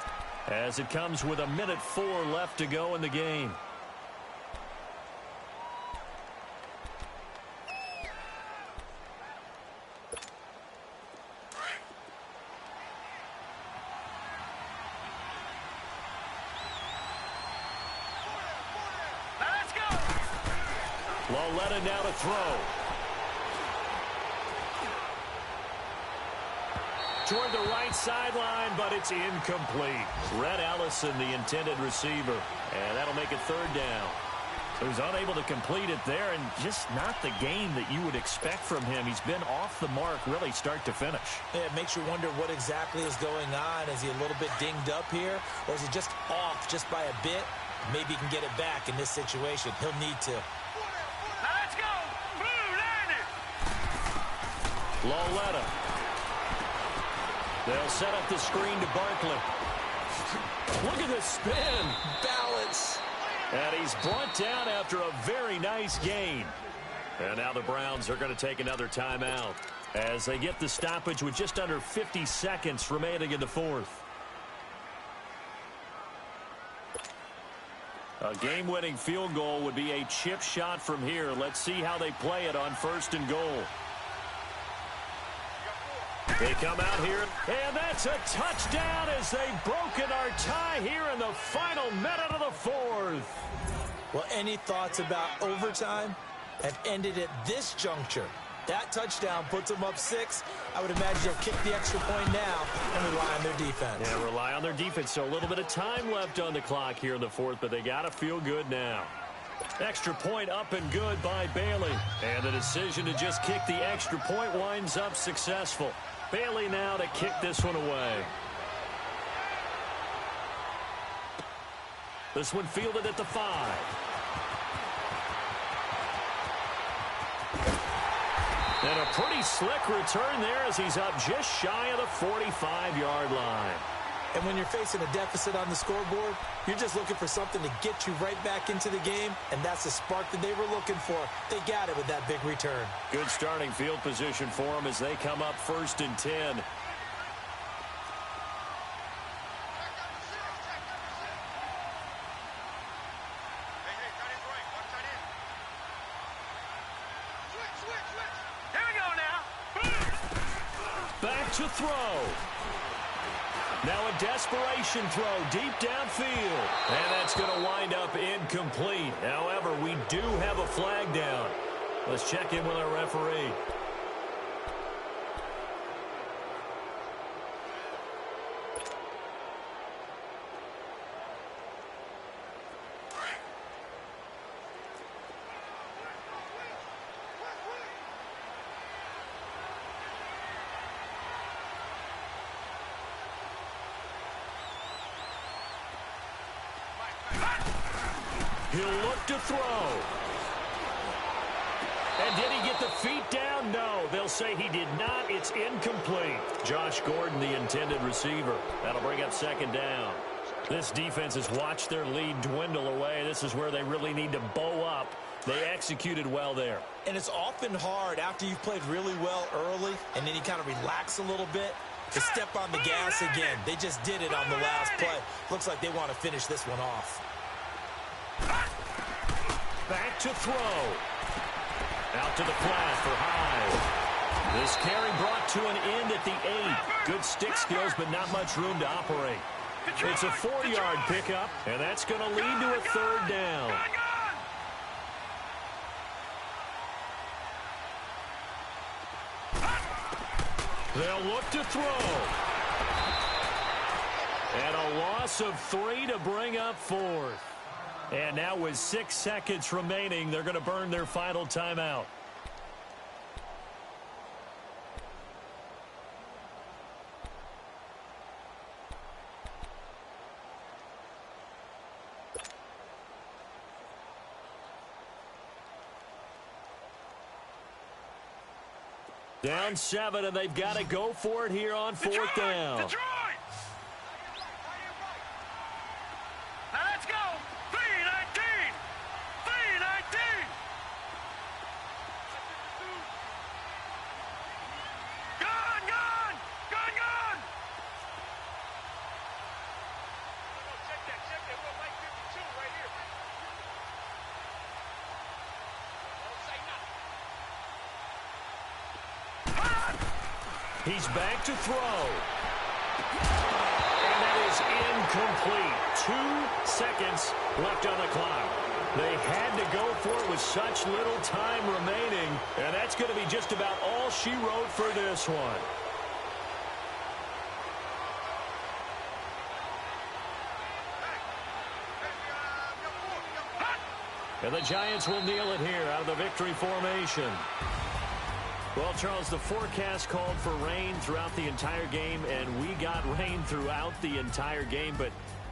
as it comes with 1:04 left to go in the game. Let's go. Lauletta now to throw. Toward the right sideline, but it's incomplete. Rhett Ellison, the intended receiver. And that'll make it 3rd down. So he's unable to complete it there, and just not the game that you would expect from him. He's been off the mark really start to finish. Yeah, it makes you wonder what exactly is going on. Is he a little bit dinged up here, or is he just off just by a bit? Maybe he can get it back in this situation. He'll need to. Let's go. Blue 90. Lauletta. They'll set up the screen to Barkley. Look at this spin. Balance. And he's brought down after a very nice gain. And now the Browns are going to take another timeout as they get the stoppage with just under 50 seconds remaining in the 4th. A game-winning field goal would be a chip shot from here. Let's see how they play it on 1st and goal. They come out here, and that's a touchdown as they've broken our tie here in the final minute of the 4th. Well, any thoughts about overtime have ended at this juncture. That touchdown puts them up 6. I would imagine they'll kick the extra point now and rely on their defense. Yeah, rely on their defense. So a little bit of time left on the clock here in the 4th, but they got to feel good now. Extra point up and good by Bailey. And the decision to just kick the extra point winds up successful. Bailey now to kick this one away. This one fielded at the 5. And a pretty slick return there as he's up just shy of the 45-yard line. And when you're facing a deficit on the scoreboard, you're just looking for something to get you right back into the game, and that's the spark that they were looking for. They got it with that big return. Good starting field position for them as they come up 1st and 10. Back to throw. Now a desperation throw deep downfield. And that's going to wind up incomplete. However, we do have a flag down. Let's check in with our referee. He'll look to throw. And did he get the feet down? No, they'll say he did not. It's incomplete. Josh Gordon, the intended receiver. That'll bring up second down. This defense has watched their lead dwindle away. This is where they really need to bow up. They executed well there. And it's often hard after you've played really well early and then you kind of relax a little bit to step on the gas again. They just did it on the last play. Looks like they want to finish this one off. Back to throw. Out to the flat for Hyde. This carry brought to an end at the 8. Good stick skills, but not much room to operate. It's a 4-yard pickup, and that's going to lead to a third down. They'll look to throw. And a loss of 3 to bring up fourth. And now with 6 seconds remaining, they're going to burn their final timeout. Down 7, and they've got to go for it here on fourth down. Detroit! Now let's go! 3-19! 3-19! Gone! Gone! Gone! Gone! Check that. We're like 52 right here. Don't say nothing. He's back to throw. And that is incomplete. 2 seconds left on the clock. They had to go for it with such little time remaining. And that's going to be just about all she wrote for this one. And the Giants will kneel it here out of the victory formation. Well, Charles, the forecast called for rain throughout the entire game, and we got rain throughout the entire game. But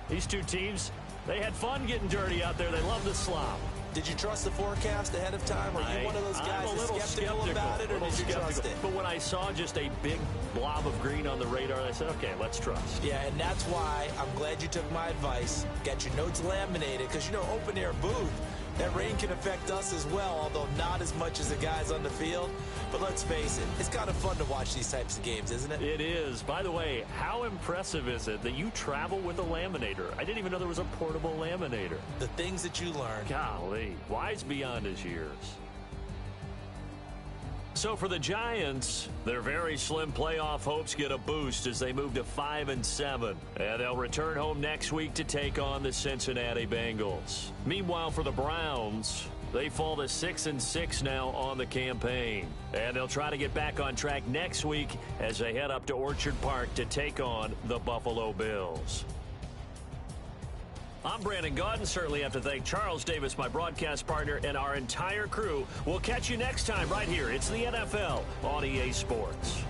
these two teams, they had fun getting dirty out there. They love the slop. Did you trust the forecast ahead of time? Are you one of those guys that's skeptical about it, or did you trust it? But when I saw just a big blob of green on the radar, I said, okay, let's trust. Yeah, and that's why I'm glad you took my advice. Got your notes laminated, because, you know, open-air booth, that rain can affect us as well, although not as much as the guys on the field. But let's face it, it's kind of fun to watch these types of games, isn't it? It is. By the way, how impressive is it that you travel with a laminator? I didn't even know there was a portable laminator. The things that you learn. Golly, wise beyond his years. So for the Giants, their very slim playoff hopes get a boost as they move to 5-7. And they'll return home next week to take on the Cincinnati Bengals. Meanwhile, for the Browns, they fall to 6-6 now on the campaign. And they'll try to get back on track next week as they head up to Orchard Park to take on the Buffalo Bills. I'm Brandon Gaudin. Certainly have to thank Charles Davis, my broadcast partner, and our entire crew. We'll catch you next time right here. It's the NFL on EA Sports.